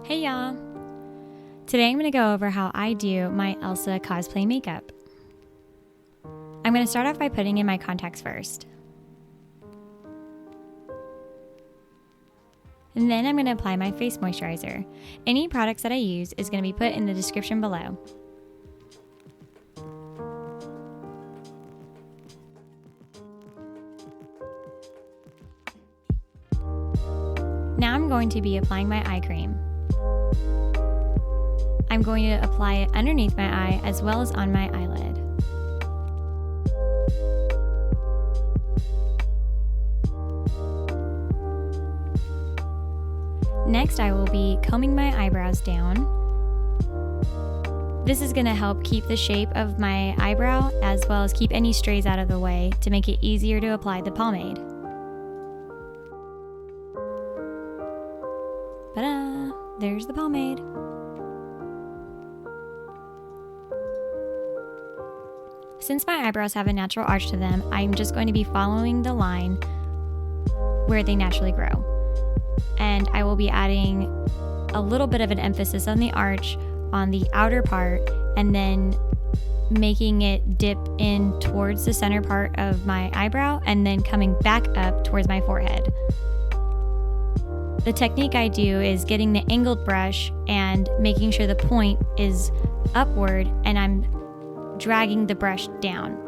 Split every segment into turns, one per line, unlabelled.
Hey y'all! Today I'm going to go over how I do my Elsa Cosplay makeup. I'm going to start off by putting in my contacts first. And then I'm going to apply my face moisturizer. Any products that I use is going to be put in the description below. Now I'm going to be applying my eye cream. I'm going to apply it underneath my eye as well as on my eyelid. Next, I will be combing my eyebrows down. This is going to help keep the shape of my eyebrow as well as keep any strays out of the way to make it easier to apply the pomade. Ta-da! There's the pomade. Since my eyebrows have a natural arch to them, I'm just going to be following the line where they naturally grow. And I will be adding a little bit of an emphasis on the arch on the outer part and then making it dip in towards the center part of my eyebrow and then coming back up towards my forehead. The technique I do is getting the angled brush and making sure the point is upward and I'm dragging the brush down,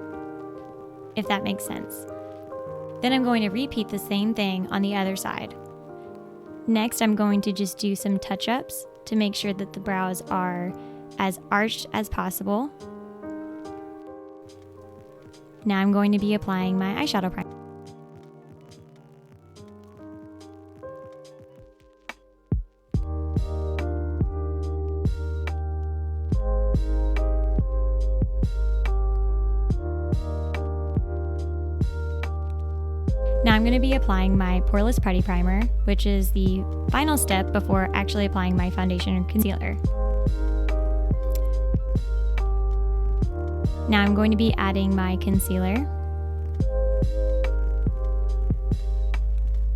if that makes sense. Then I'm going to repeat the same thing on the other side. Next, I'm going to just do some touch-ups to make sure that the brows are as arched as possible. Now I'm going to be applying my eyeshadow primer. Now I'm going to be applying my Poreless Putty Primer, which is the final step before actually applying my foundation and concealer. Now I'm going to be adding my concealer.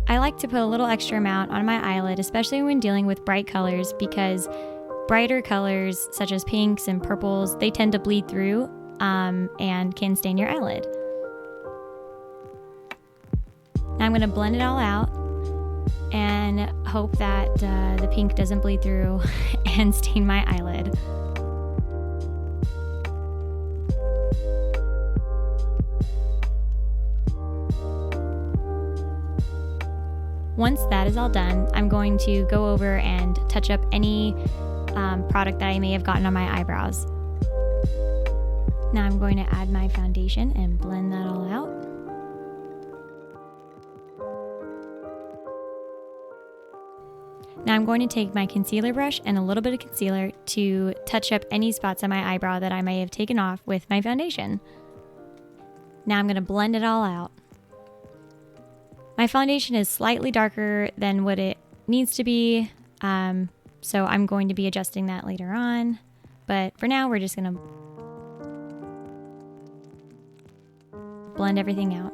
I like to put a little extra amount on my eyelid, especially when dealing with bright colors, because brighter colors such as pinks and purples, they tend to bleed through and can stain your eyelid. Now I'm going to blend it all out and hope that the pink doesn't bleed through and stain my eyelid. Once that is all done, I'm going to go over and touch up any product that I may have gotten on my eyebrows. Now I'm going to add my foundation and blend that all out. Now I'm going to take my concealer brush and a little bit of concealer to touch up any spots on my eyebrow that I may have taken off with my foundation. Now I'm going to blend it all out. My foundation is slightly darker than what it needs to be, so I'm going to be adjusting that later on. But for now, we're just going to blend everything out.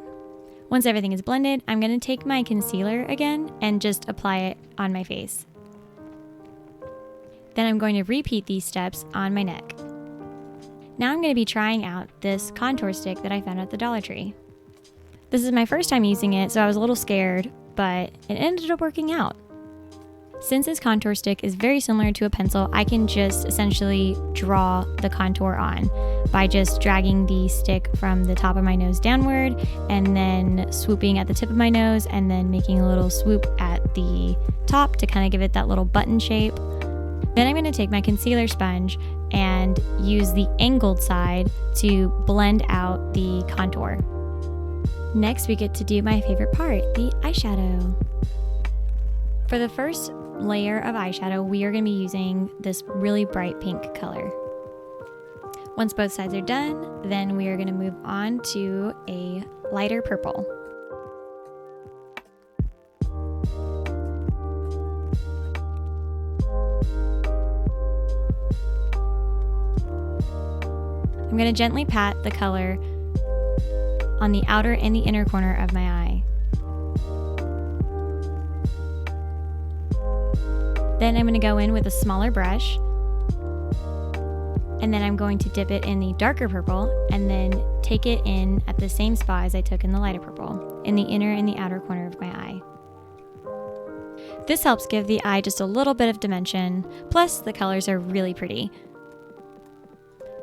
Once everything is blended, I'm going to take my concealer again and just apply it on my face. Then I'm going to repeat these steps on my neck. Now I'm going to be trying out this contour stick that I found at the Dollar Tree. This is my first time using it, so I was a little scared, but it ended up working out. Since this contour stick is very similar to a pencil, I can just essentially draw the contour on by just dragging the stick from the top of my nose downward and then swooping at the tip of my nose and then making a little swoop at the top to kind of give it that little button shape. Then I'm going to take my concealer sponge and use the angled side to blend out the contour. Next, we get to do my favorite part, the eyeshadow. For the first layer of eyeshadow, we are going to be using this really bright pink color. Once both sides are done, then we are going to move on to a lighter purple. I'm going to gently pat the color on the outer and the inner corner of my eye. Then I'm going to go in with a smaller brush, and then I'm going to dip it in the darker purple and then take it in at the same spot as I took in the lighter purple, in the inner and the outer corner of my eye. This helps give the eye just a little bit of dimension, plus the colors are really pretty.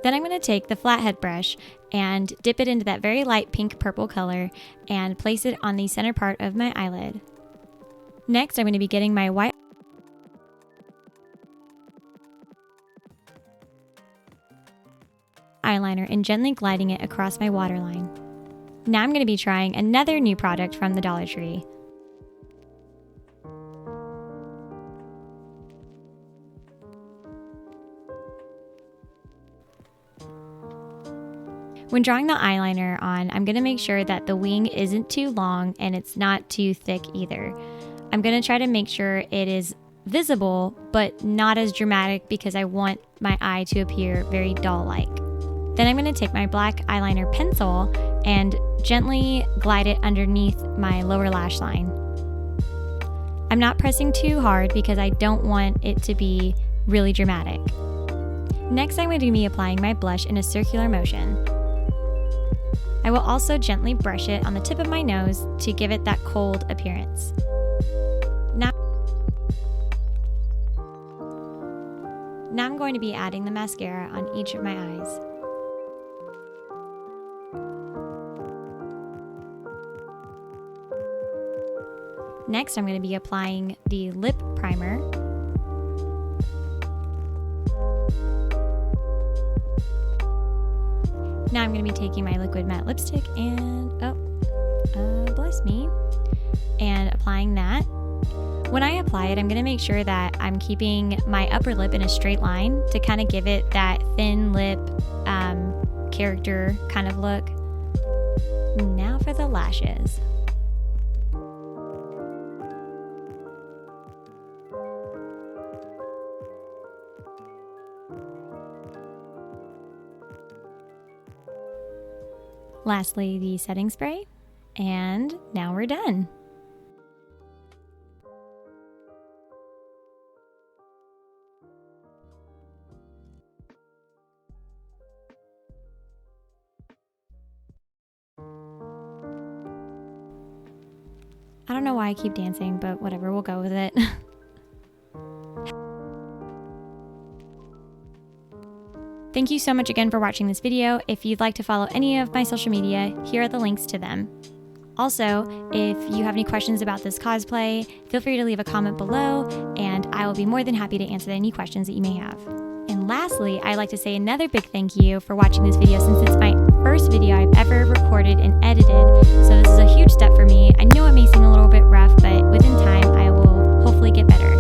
Then I'm going to take the flathead brush and dip it into that very light pink purple color and place it on the center part of my eyelid. Next, I'm going to be getting my white eyeliner and gently gliding it across my waterline. Now I'm going to be trying another new product from the Dollar Tree. When drawing the eyeliner on, I'm going to make sure that the wing isn't too long and it's not too thick either. I'm going to try to make sure it is visible, but not as dramatic because I want my eye to appear very doll-like. Then I'm going to take my black eyeliner pencil and gently glide it underneath my lower lash line. I'm not pressing too hard because I don't want it to be really dramatic. Next, I'm going to be applying my blush in a circular motion. I will also gently brush it on the tip of my nose to give it that cold appearance. Now I'm going to be adding the mascara on each of my eyes. Next, I'm going to be applying the lip primer. Now I'm going to be taking my liquid matte lipstick and, bless me, and applying that. When I apply it, I'm going to make sure that I'm keeping my upper lip in a straight line to kind of give it that thin lip character kind of look. Now for the lashes. Lastly, the setting spray, and now we're done. I don't know why I keep dancing, but whatever, we'll go with it. Thank you so much again for watching this video. If you'd like to follow any of my social media, here are the links to them. Also, if you have any questions about this cosplay, feel free to leave a comment below, and I will be more than happy to answer any questions that you may have. And lastly, I'd like to say another big thank you for watching this video, since it's my first video I've ever recorded and edited, so this is a huge step for me. I know it may seem a little bit rough, but within time, I will hopefully get better.